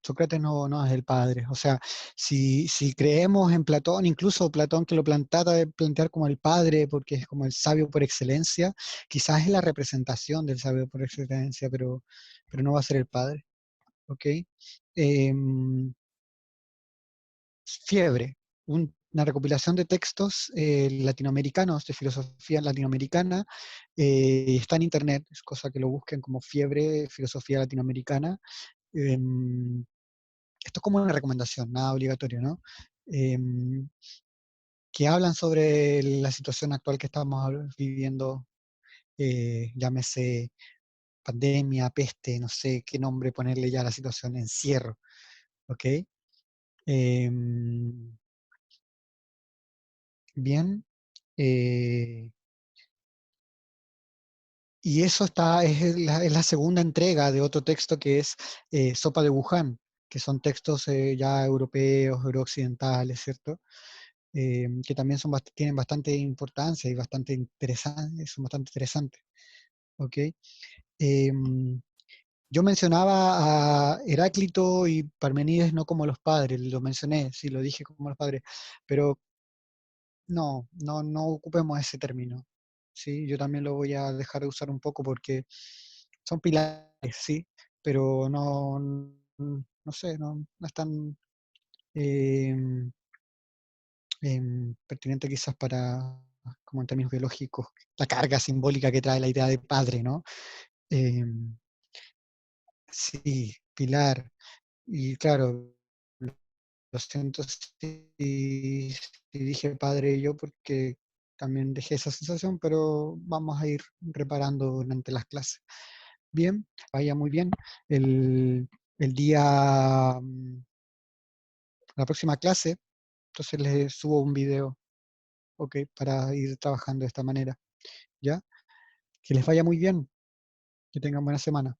Sócrates no es el padre. O sea, si creemos en Platón, incluso Platón que lo trata de plantear como el padre, porque es como el sabio por excelencia, quizás es la representación del sabio por excelencia, pero no va a ser el padre. ¿Ok? Fiebre, una recopilación de textos latinoamericanos, de filosofía latinoamericana, está en internet, es cosa que lo busquen como Fiebre, filosofía latinoamericana. Esto es como una recomendación, nada obligatorio, ¿no? Que hablan sobre la situación actual que estamos viviendo, llámese pandemia, peste, no sé qué nombre ponerle ya a la situación, encierro, ¿ok? Bien. Y eso es la segunda entrega de otro texto que es Sopa de Wuhan, que son textos ya europeos, eurooccidentales, ¿cierto? Que también tienen bastante importancia y bastante son bastante interesantes. ¿Ok? Yo mencionaba a Heráclito y Parmenides no como los padres, lo mencioné, sí, lo dije como los padres, pero no ocupemos ese término. ¿Sí? Yo también lo voy a dejar de usar un poco porque son pilares, sí, pero no sé, no es tan pertinente quizás como en términos biológicos, la carga simbólica que trae la idea de padre, ¿no? Em, sí, pilar. Y claro, lo siento si dije padre yo porque también dejé esa sensación, pero vamos a ir reparando durante las clases. Bien, vaya muy bien. El día, la próxima clase, entonces les subo un video, ok, para ir trabajando de esta manera, ¿ya? Que les vaya muy bien, que tengan buena semana.